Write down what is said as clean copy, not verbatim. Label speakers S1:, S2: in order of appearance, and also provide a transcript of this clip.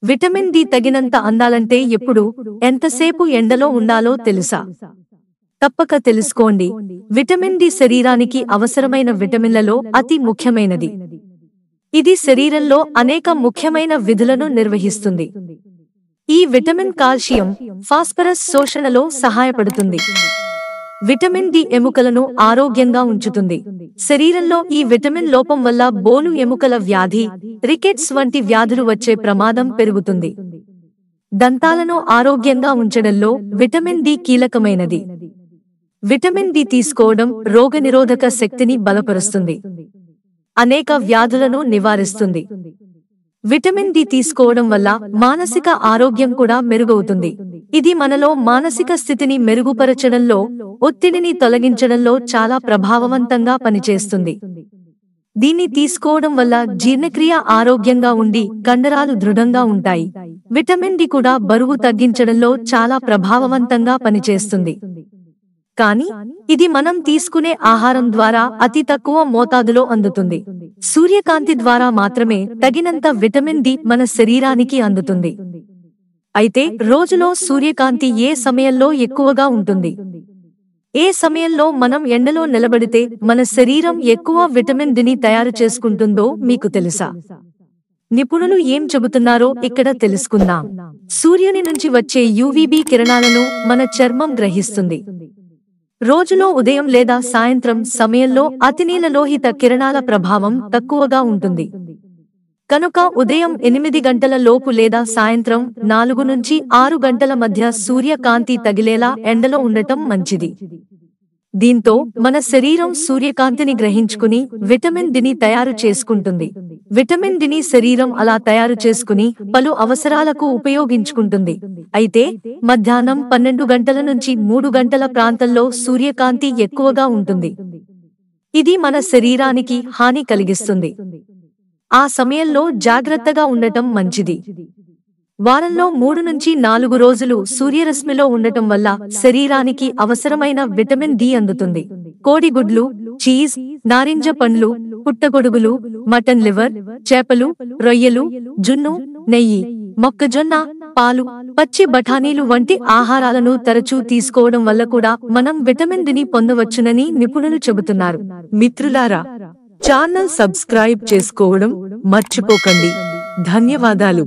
S1: Vitamin D తగినంత అందాలంటే ఎప్పుడు, ఎంతసేపు ఎండలో ఉండాలో తెలుసా? తప్పక తెలుసుకోండి. విటమిన్ డి శరీరానికి అవసరమైన విటమిన్లలో అతి ముఖ్యమైనది. ఇది శరీరంలో అనేక ముఖ్యమైన విధులను నిర్వహిస్తుంది. ఈ విటమిన్ కాల్షియం, ఫాస్ఫరస్ శోషణలో సహాయపడుతుంది. విటమిన్ డి ఎముకలను ఆరోగ్యంగా ఉంచుతుంది. శరీరంలో ఈ విటమిన్ లోపం వల్ల బోలు ఎముకల వ్యాధి, రికెట్స్ వంటి వ్యాధులు వచ్చే ప్రమాదం పెరుగుతుంది. దంతాలను ఆరోగ్యంగా ఉంచడంలో విటమిన్ డి కీలకమైనది. విటమిన్ డి తీసుకోవడం రోగనిరోధక శక్తిని బలపరుస్తుంది. అనేక వ్యాధులను నివారిస్తుంది. విటమిన్ డి తీసుకోవడం వల్ల మానసిక ఆరోగ్యం కూడా మెరుగవుతుంది. ఇది మనలో మానసిక స్థితిని మెరుగుపరచడంలో, ఒత్తిడిని తొలగించడంలో చాలా ప్రభావవంతంగా పనిచేస్తుంది. దీన్ని తీసుకోవడం వల్ల జీర్ణక్రియ ఆరోగ్యంగా ఉండి కండరాలు దృఢంగా ఉంటాయి. విటమిన్ డి కూడా బరువు తగ్గించడంలో చాలా ప్రభావవంతంగా పనిచేస్తుంది. కానీ ఇది మనం తీసుకునే ఆహారం ద్వారా అతి తక్కువ మోతాదులో అందుతుంది. సూర్యకాంతి ద్వారా మాత్రమే తగినంత విటమిన్ డి మన శరీరానికి అందుతుంది. అయితే రోజులో సూర్యకాంతి ఏ సమయంలో ఎక్కువగా ఉంటుంది? ఏ సమయంలో మనం ఎండలో నిలబడితే మన శరీరం ఎక్కువ విటమిన్ డిని తయారు చేసుకుంటుందో మీకు తెలుసా? నిపుణులు ఏం చెబుతున్నారో ఇక్కడ తెలుసుకుందాం. సూర్యుని నుంచి వచ్చే యువిబి కిరణాలను మన చర్మం గ్రహిస్తుంది. రోజులో ఉదయం లేదా సాయంత్రం సమయంలో అతినీలలోహిత కిరణాల ప్రభావం తక్కువగా ఉంటుంది. కనుక ఉదయం 8 గంటల లోపు లేదా సాయంత్రం 4 నుంచి 6 గంటల మధ్య సూర్యకాంతి తగిలేలా ఎండలో ఉండటం మంచిది. దీంతో మన శరీరం సూర్యకాంతిని గ్రహించుకుని విటమిన్ డిని తయారు చేసుకుంటుంది. విటమిన్ డిని శరీరం అలా తయారు చేసుకుని పలు అవసరాలకు ఉపయోగించుకుంటుంది. అయితే మధ్యాహ్నం 12 గంటల నుంచి 3 గంటల ప్రాంతంలో సూర్యకాంతి ఎక్కువగా ఉంటుంది. ఇది మన శరీరానికి హాని కలిగిస్తుంది. ఆ సమయంలో జాగ్రత్తగా ఉండటం మంచిది. వారంలో 3 నుంచి 4 రోజులు సూర్యరశ్మిలో ఉండటం వల్ల శరీరానికి అవసరమైన విటమిన్ డి అందుతుంది. కోడిగుడ్లు, చీజ్, నారింజ పండ్లు, పుట్టగొడుగులు, మటన్ లివర్, చేపలు, రొయ్యలు, జున్ను, నెయ్యి, మొక్కజొన్న, పాలు, పచ్చి బఠానీలు వంటి ఆహారాలను తరచూ తీసుకోవడం వల్ల కూడా మనం విటమిన్ డిని పొందవచ్చునని నిపుణులు చెబుతున్నారు. మిత్రులారా, ఛానల్ సబ్స్క్రైబ్ చేసుకోవడం మర్చిపోకండి. ధన్యవాదాలు.